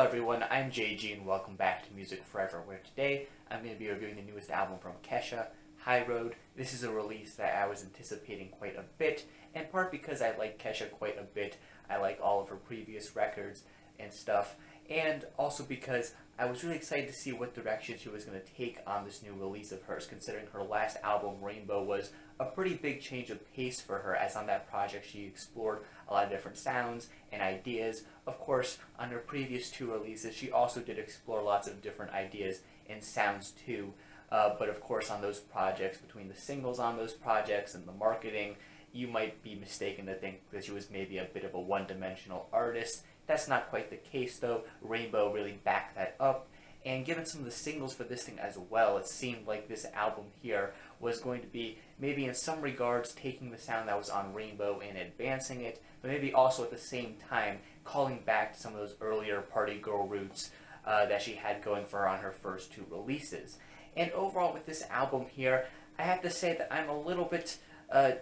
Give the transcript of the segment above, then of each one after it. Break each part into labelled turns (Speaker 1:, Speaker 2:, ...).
Speaker 1: everyone, I'm JG and welcome back to Music Forever, where today I'm going to be reviewing the newest album from Kesha, High Road. This is a release that I was anticipating quite a bit, in part because I like Kesha quite a bit. I like all of her previous records and stuff, and also because I was really excited to see what direction she was going to take on this new release of hers, considering her last album, Rainbow, was a pretty big change of pace for her, as on that project she explored a lot of different sounds and ideas. Of course, on her previous two releases, she also did explore lots of different ideas and sounds too, but of course on those projects, between the singles on those projects and the marketing, you might be mistaken to think that she was maybe a bit of a one-dimensional artist. That's not quite the case though. Rainbow really backed that up, and given some of the singles for this thing as well, it seemed like this album here was going to be maybe in some regards taking the sound that was on Rainbow and advancing it, but maybe also at the same time calling back to some of those earlier party girl roots that she had going for her on her first two releases. And overall with this album here, I have to say that I'm a little bit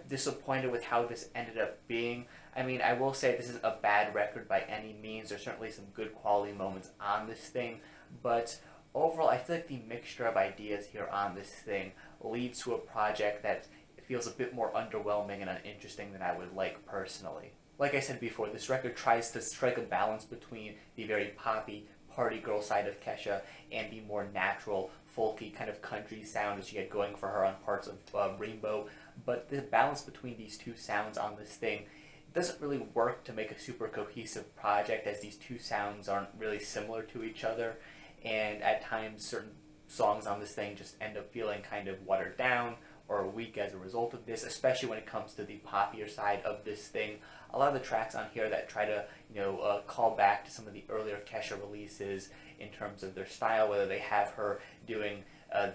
Speaker 1: disappointed with how this ended up being. I mean, I will say this is a bad record by any means. There's certainly some good quality moments on this thing, but overall I feel like the mixture of ideas here on this thing leads to a project that feels a bit more underwhelming and uninteresting than I would like personally. Like I said before, this record tries to strike a balance between the very poppy party girl side of Kesha and the more natural, folky kind of country sound that she had going for her on parts of Rainbow, but the balance between these two sounds on this thing doesn't really work to make a super cohesive project, as these two sounds aren't really similar to each other, and at times certain songs on this thing just end up feeling kind of watered down or weak as a result of this, especially when it comes to the poppier side of this thing. A lot of the tracks on here that try to, call back to some of the earlier Kesha releases in terms of their style, whether they have her doing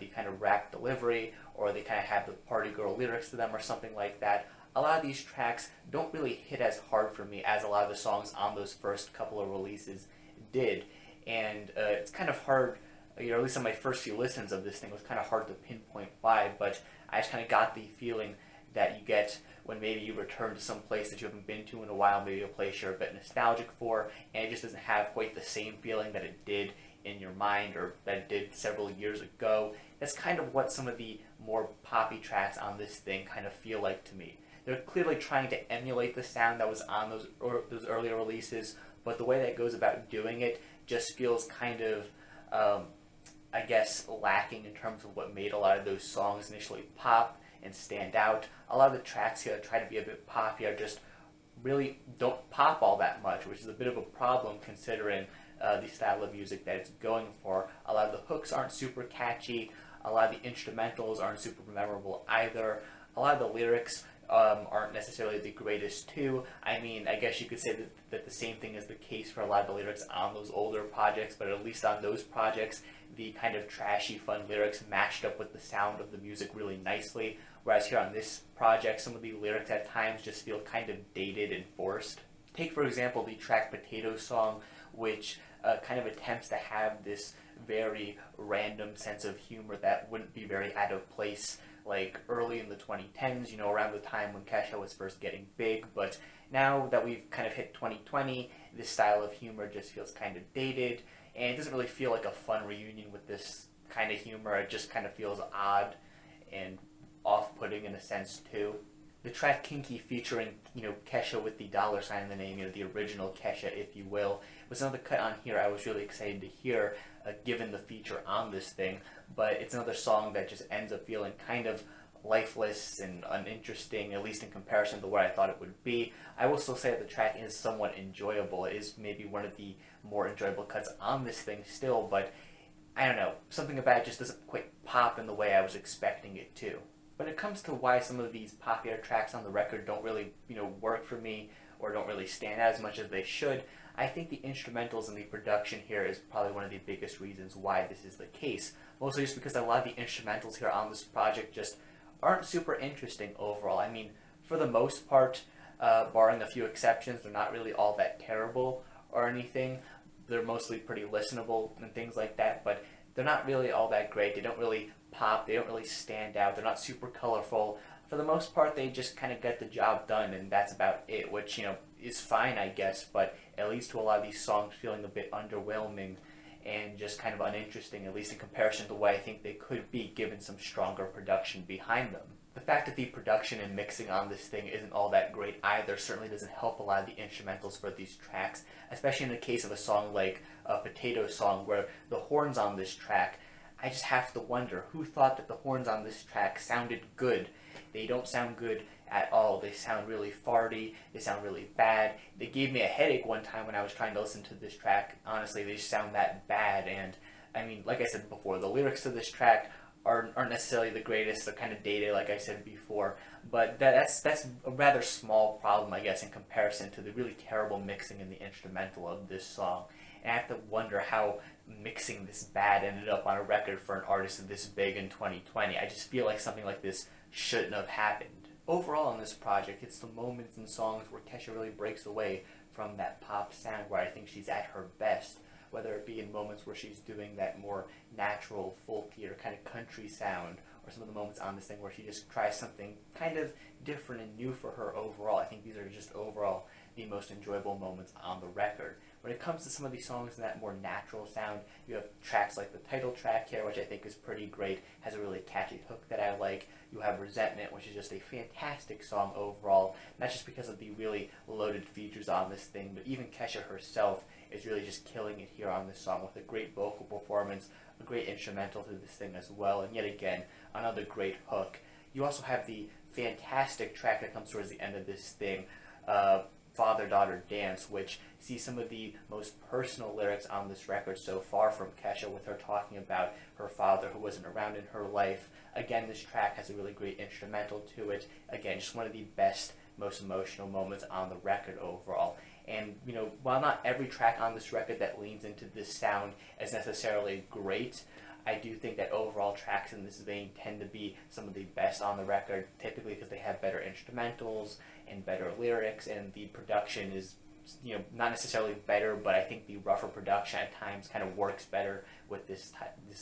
Speaker 1: the kind of rap delivery, or they kind of have the party girl lyrics to them or something like that. A lot of these tracks don't really hit as hard for me as a lot of the songs on those first couple of releases did, and it's kind of hard, at least on my first few listens of this thing, it was kind of hard to pinpoint why, but I just kind of got the feeling that you get when maybe you return to some place that you haven't been to in a while, maybe a place you're a bit nostalgic for, and it just doesn't have quite the same feeling that it did in your mind or that it did several years ago. That's kind of what some of the more poppy tracks on this thing kind of feel like to me. They're clearly trying to emulate the sound that was on those earlier releases, but the way that goes about doing it just feels kind of, I guess, lacking in terms of what made a lot of those songs initially pop and stand out. A lot of the tracks here that try to be a bit poppy are just really don't pop all that much, which is a bit of a problem considering the style of music that it's going for. A lot of the hooks aren't super catchy. A lot of the instrumentals aren't super memorable either. A lot of the lyrics aren't necessarily the greatest too. I mean, I guess you could say that the same thing is the case for a lot of the lyrics on those older projects, but at least on those projects, the kind of trashy, fun lyrics matched up with the sound of the music really nicely, whereas here on this project, some of the lyrics at times just feel kind of dated and forced. Take, for example, the track Potato Song, which kind of attempts to have this very random sense of humor that wouldn't be very out of place like early in the 2010s, around the time when Kesha was first getting big, but now that we've kind of hit 2020, this style of humor just feels kind of dated, and it doesn't really feel like a fun reunion with this kind of humor. It just kind of feels odd and off-putting in a sense too. The track Kinky, featuring, Kesha with the dollar sign in the name, the original Kesha, if you will, was another cut on here I was really excited to hear, given the feature on this thing, but it's another song that just ends up feeling kind of lifeless and uninteresting, at least in comparison to what I thought it would be. I will still say that the track is somewhat enjoyable. It is maybe one of the more enjoyable cuts on this thing still, but I don't know, something about it just doesn't quite pop in the way I was expecting it to. When it comes to why some of these popular tracks on the record don't really, work for me or don't really stand out as much as they should, I think the instrumentals and the production here is probably one of the biggest reasons why this is the case. Mostly just because a lot of the instrumentals here on this project just aren't super interesting overall. I mean, for the most part, barring a few exceptions, they're not really all that terrible or anything. They're mostly pretty listenable and things like that, but they're not really all that great. They don't really pop, they don't really stand out, they're not super colorful. For the most part, they just kind of get the job done, and that's about it, which, is fine, I guess, but it leads to a lot of these songs feeling a bit underwhelming and just kind of uninteresting, at least in comparison to what I think they could be given some stronger production behind them. The fact that the production and mixing on this thing isn't all that great either certainly doesn't help a lot of the instrumentals for these tracks, especially in the case of a song like a Potato Song, where the horns on this track, I just have to wonder who thought that the horns on this track sounded good. They don't sound good at all. They sound really farty. They sound really bad. They gave me a headache one time when I was trying to listen to this track. Honestly, they just sound that bad. And I mean, like I said before, the lyrics to this track aren't necessarily the greatest. They're kind of dated, like I said before. But that's a rather small problem, I guess, in comparison to the really terrible mixing in the instrumental of this song. And I have to wonder how mixing this bad ended up on a record for an artist this big in 2020. I just feel like something like this shouldn't have happened. Overall on this project, it's the moments and songs where Kesha really breaks away from that pop sound where I think she's at her best, whether it be in moments where she's doing that more natural, folky, or kind of country sound, or some of the moments on this thing where she just tries something kind of different and new for her overall. I think these are just overall the most enjoyable moments on the record. When it comes to some of these songs in that more natural sound, you have tracks like the title track here, which I think is pretty great, has a really catchy hook that I like. You have Resentment, which is just a fantastic song overall, not just because of the really loaded features on this thing, but even Kesha herself is really just killing it here on this song with a great vocal performance, a great instrumental to this thing as well, and yet again, another great hook. You also have the fantastic track that comes towards the end of this thing, Father-Daughter Dance, which sees some of the most personal lyrics on this record so far from Kesha, with her talking about her father who wasn't around in her life. Again, this track has a really great instrumental to it. Again, just one of the best, most emotional moments on the record overall. And, you know, while not every track on this record that leans into this sound is necessarily great, I do think that overall tracks in this vein tend to be some of the best on the record, typically because they have better instrumentals and better lyrics, and the production is, you know, not necessarily better, but I think the rougher production at times kind of works better with this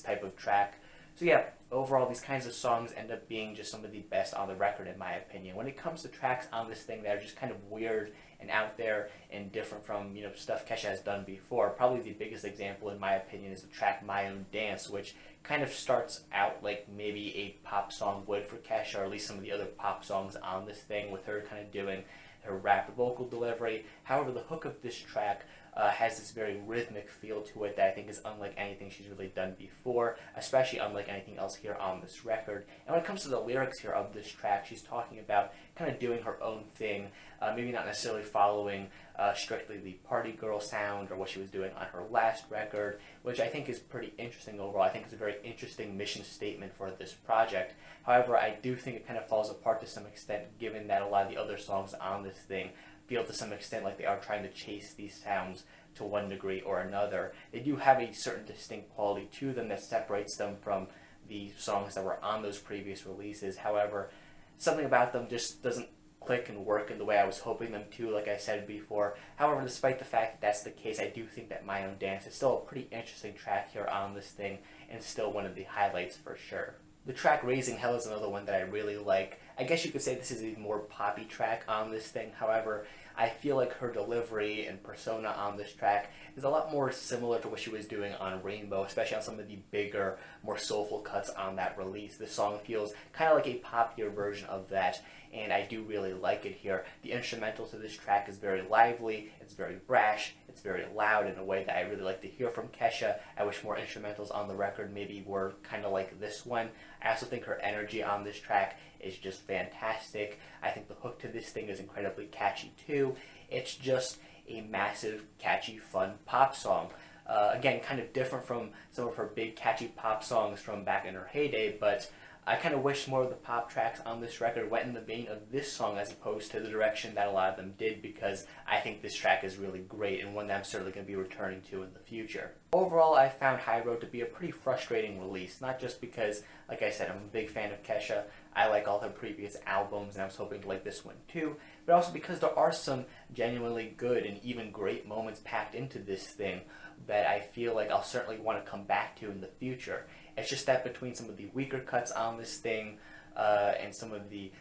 Speaker 1: type of track. So yeah, overall these kinds of songs end up being just some of the best on the record in my opinion. When it comes to tracks on this thing that are just kind of weird and out there and different from, you know, stuff Kesha has done before, probably the biggest example in my opinion is the track My Own Dance, which kind of starts out like maybe a pop song would for Kesha, or at least some of the other pop songs on this thing, with her kind of doing her rap vocal delivery. However, the hook of this track has this very rhythmic feel to it that I think is unlike anything she's really done before, especially unlike anything else here on this record. And when it comes to the lyrics here of this track, she's talking about kind of doing her own thing, maybe not necessarily following strictly the party girl sound or what she was doing on her last record, which I think is pretty interesting overall. I think it's a very interesting mission statement for this project. However, I do think it kind of falls apart to some extent, given that a lot of the other songs on this thing feel to some extent like they are trying to chase these sounds to one degree or another. They do have a certain distinct quality to them that separates them from the songs that were on those previous releases. However, something about them just doesn't click and work in the way I was hoping them to, like I said before. However, despite the fact that that's the case, I do think that My Own Dance is still a pretty interesting track here on this thing, and still one of the highlights for sure. The track Raising Hell is another one that I really like. I guess you could say this is a more poppy track on this thing. However, I feel like her delivery and persona on this track is a lot more similar to what she was doing on Rainbow, especially on some of the bigger, more soulful cuts on that release. This song feels kind of like a poppier version of that, and I do really like it here. The instrumental to this track is very lively, it's very brash, it's very loud in a way that I really like to hear from Kesha. I wish more instrumentals on the record maybe were kind of like this one. I also think her energy on this track is just fantastic. I think the hook to this thing is incredibly catchy too. It's just a massive, catchy, fun pop song. Again, kind of different from some of her big, catchy pop songs from back in her heyday, but I kind of wish more of the pop tracks on this record went in the vein of this song as opposed to the direction that a lot of them did, because I think this track is really great and one that I'm certainly going to be returning to in the future. Overall, I found High Road to be a pretty frustrating release, not just because, like I said, I'm a big fan of Kesha. I like all her previous albums and I was hoping to like this one too, but also because there are some genuinely good and even great moments packed into this thing that I feel like I'll certainly want to come back to in the future. It's just that between some of the weaker cuts on this thing, and some of the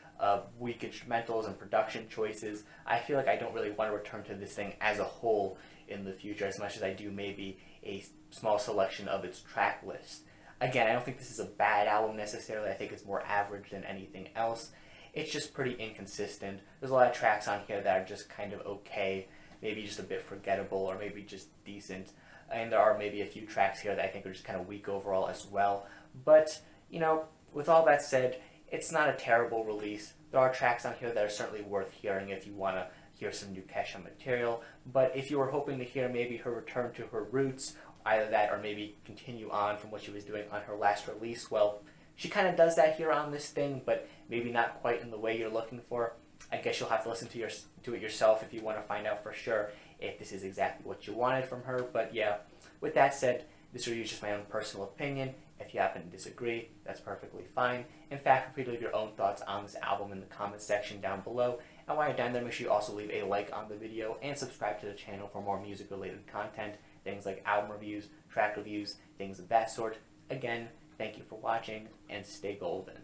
Speaker 1: weak instrumentals and production choices, I feel like I don't really want to return to this thing as a whole in the future as much as I do maybe a small selection of its track list. Again, I don't think this is a bad album necessarily. I think it's more average than anything else. It's just pretty inconsistent. There's a lot of tracks on here that are just kind of okay, maybe just a bit forgettable, or maybe just decent. And there are maybe a few tracks here that I think are just kind of weak overall as well. But, you know, with all that said, it's not a terrible release. There are tracks on here that are certainly worth hearing if you want to hear some new Kesha material. But if you were hoping to hear maybe her return to her roots, either that or maybe continue on from what she was doing on her last release, well, she kind of does that here on this thing, but maybe not quite in the way you're looking for. I guess you'll have to listen to it yourself if you want to find out for sure if this is exactly what you wanted from her. But yeah, with that said, this review is just my own personal opinion. If you happen to disagree, that's perfectly fine. In fact, feel free to leave your own thoughts on this album in the comments section down below. And while you're down there, make sure you also leave a like on the video and subscribe to the channel for more music-related content, things like album reviews, track reviews, things of that sort. Again, thank you for watching, and stay golden.